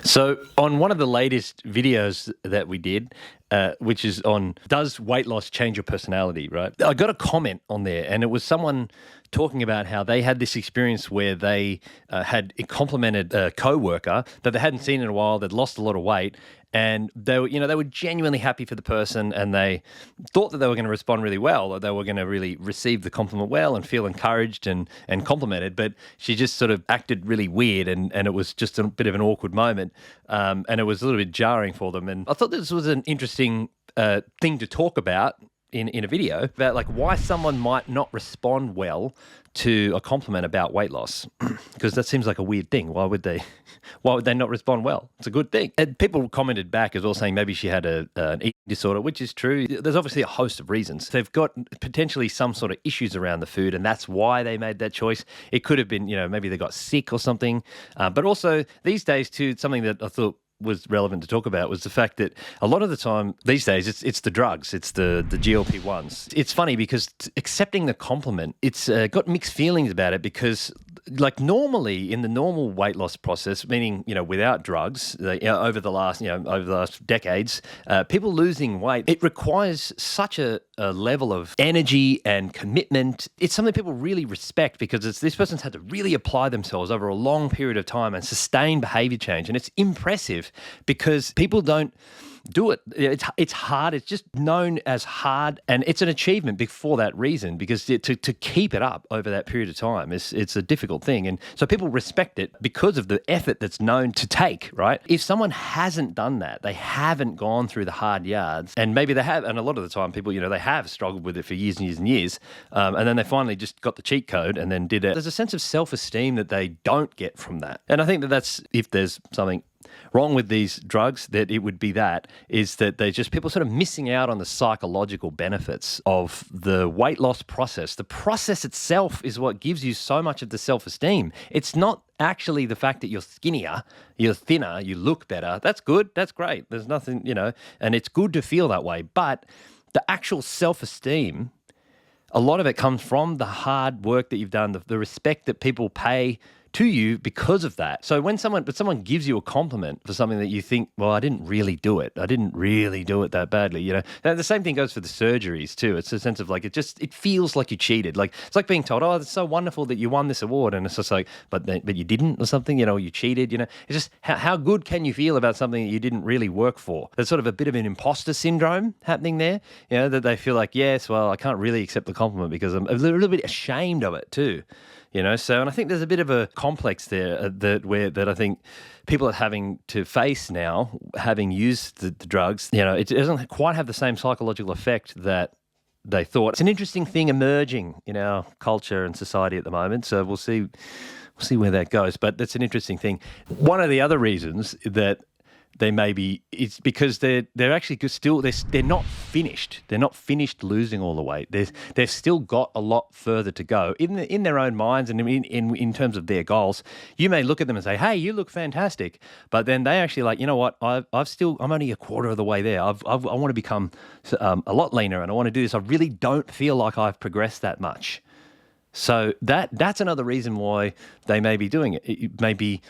So, on one of the latest videos that we did, which is on does weight loss change your personality, right? I got a comment on there, and it was someone talking about how they had this experience where they had complimented a co-worker that they hadn't seen in a while, they'd lost a lot of weight, and they were genuinely happy for the person, and they thought that they were going to respond really well, or they were going to really receive the compliment well and feel encouraged and complimented. But she just sort of acted really weird, and it was just a bit of an awkward moment, and it was a little bit jarring for them. And I thought this was an interesting thing to talk about in a video about like why someone might not respond well to a compliment about weight loss, because that seems like a weird thing. Why would they not respond well? It's a good thing. And people commented back as well saying maybe she had an eating disorder, which is true. There's obviously a host of reasons. They've got potentially some sort of issues around the food, and that's why they made that choice. It could have been, maybe they got sick or something. But also these days too, something that I thought was relevant to talk about was the fact that a lot of the time these days it's the drugs, it's the GLP-1s. It's funny because accepting the compliment, it's got mixed feelings about it, because like normally in the normal weight loss process, meaning without drugs, over the last decades, people losing weight, it requires such a level of energy and commitment. It's something people really respect, because this person's had to really apply themselves over a long period of time and sustain behavior change, and it's impressive because people don't do it. It's hard. It's just known as hard, and it's an achievement for that reason, because to keep it up over that period of time it's a difficult thing, and so people respect it because of the effort that's known to take, right? If someone hasn't done that, they haven't gone through the hard yards, and maybe they have, and a lot of the time people, they have struggled with it for years and years and years, and then they finally just got the cheat code and then did it. There's a sense of self-esteem that they don't get from that, and I think that's if there's something wrong with these drugs, that it would be that they're just people sort of missing out on the psychological benefits of the weight loss process. The process itself is what gives you so much of the self-esteem. It's not actually the fact that you're skinnier, you're thinner, you look better. That's good. That's great. There's nothing, and it's good to feel that way. But the actual self-esteem, a lot of it comes from the hard work that you've done, the respect that people pay to you because of that. So when someone gives you a compliment for something that you think, well, I didn't really do it. I didn't really do it that badly. And the same thing goes for the surgeries too. It's a sense of like, it feels like you cheated. Like it's like being told, oh, it's so wonderful that you won this award. And it's just like, but you didn't or something, you cheated, It's just how good can you feel about something that you didn't really work for? There's sort of a bit of an imposter syndrome happening there, that they feel like, yes, well, I can't really accept the compliment because I'm a little bit ashamed of it too. So, and I think there's a bit of a complex there that I think people are having to face now, having used the drugs. It doesn't quite have the same psychological effect that they thought. It's an interesting thing emerging in our culture and society at the moment. So we'll see where that goes. But that's an interesting thing. One of the other reasons that they may be, it's because they're actually still they're not finished. They're not finished losing all the weight. They've still got a lot further to go in their own minds and in terms of their goals. You may look at them and say, "Hey, you look fantastic," but then they actually like, you know what? I'm only a quarter of the way there. I want to become a lot leaner, and I want to do this. I really don't feel like I've progressed that much. So that's another reason why they may be doing it. It may be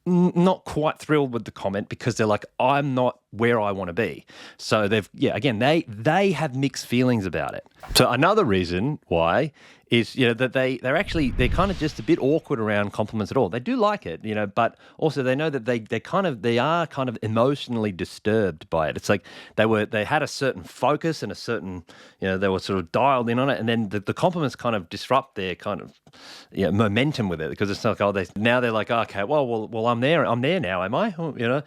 not quite thrilled with the comment because they're like, I'm not where I want to be. So they have mixed feelings about it. So another reason why is, that they're kind of just a bit awkward around compliments at all. They do like it, but also they know that they are kind of emotionally disturbed by it. It's like they had a certain focus and a certain, they were sort of dialed in on it, and then the compliments kind of disrupt their kind of momentum with it, because it's like, now they're like, okay, well, I'm there now, am I?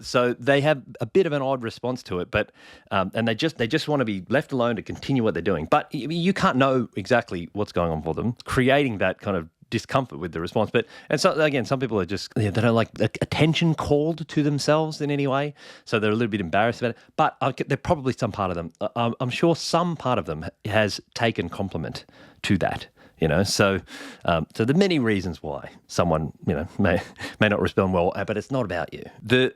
So they have a bit of an odd response to it, but and they just want to be left alone to continue what they're doing. But you can't know exactly what's going on for them, creating that kind of discomfort with the response. And so again, some people are just, they don't like attention called to themselves in any way, so they're a little bit embarrassed about it. But they're probably some part of them. I'm sure some part of them has taken compliment to that. So there are many reasons why someone, may not respond well, but it's not about you. The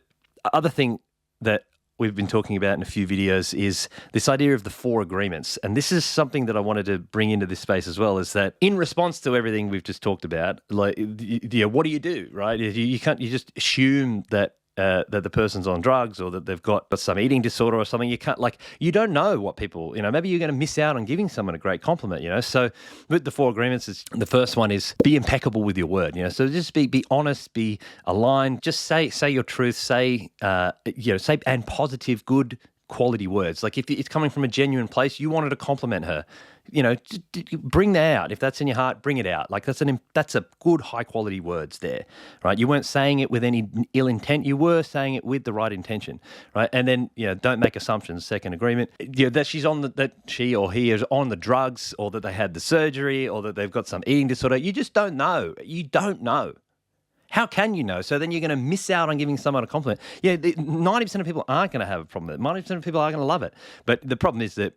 other thing that we've been talking about in a few videos is this idea of the 4 agreements. And this is something that I wanted to bring into this space as well, is that in response to everything we've just talked about, like, what do you do, right? You just assume that that the person's on drugs or that they've got some eating disorder or something. You can't, like, you don't know what people, maybe you're going to miss out on giving someone a great compliment, So with the 4 agreements, the first one is be impeccable with your word, So just be honest, be aligned, just say your truth, say and positive, good quality words. Like if it's coming from a genuine place, you wanted to compliment her, bring that out. If that's in your heart, bring it out. Like that's a good high quality words there, right? You weren't saying it with any ill intent. You were saying it with the right intention, right? And then, don't make assumptions. Second agreement, that that she or he is on the drugs, or that they had the surgery, or that they've got some eating disorder. You just don't know. You don't know. How can you know? So then you're going to miss out on giving someone a compliment. 90% of people aren't going to have a problem with it. 90% of people are going to love it. But the problem is that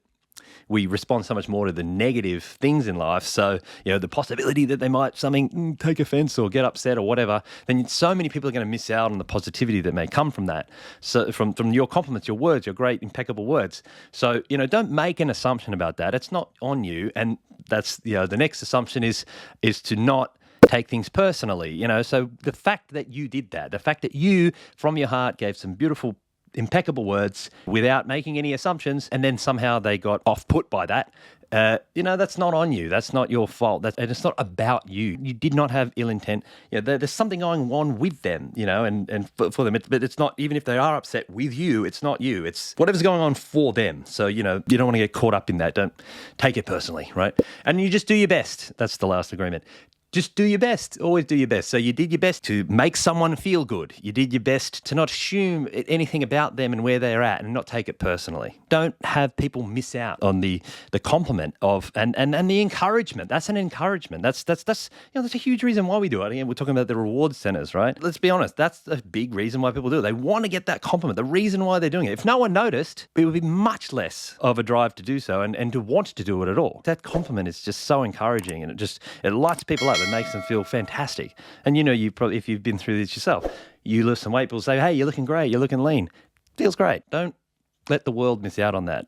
we respond so much more to the negative things in life. So, the possibility that they might take offense or get upset or whatever, then so many people are going to miss out on the positivity that may come from that. So from your compliments, your words, your great, impeccable words. So, don't make an assumption about that. It's not on you. And that's, the next assumption is to not take things personally, So the fact that you did that, the fact that you, from your heart, gave some beautiful, impeccable words without making any assumptions, and then somehow they got off-put by that, that's not on you. That's not your fault. And it's not about you. You did not have ill intent. There's something going on with them, and for them. But it's not, even if they are upset with you, it's not you. It's whatever's going on for them. So, you don't want to get caught up in that. Don't take it personally, right? And you just do your best. That's the last agreement. Just do your best. Always do your best. So you did your best to make someone feel good. You did your best to not assume anything about them and where they're at and not take it personally. Don't have people miss out on the compliment of and the encouragement. That's an encouragement. That's a huge reason why we do it. Again, we're talking about the reward centers, right? Let's be honest. That's a big reason why people do it. They want to get that compliment. The reason why they're doing it. If no one noticed, it would be much less of a drive to do so and to want to do it at all. That compliment is just so encouraging, and it lights people up. It makes them feel fantastic. And you probably, if you've been through this yourself, you lose some weight, people say, hey, you're looking great, you're looking lean. Feels great. Don't let the world miss out on that.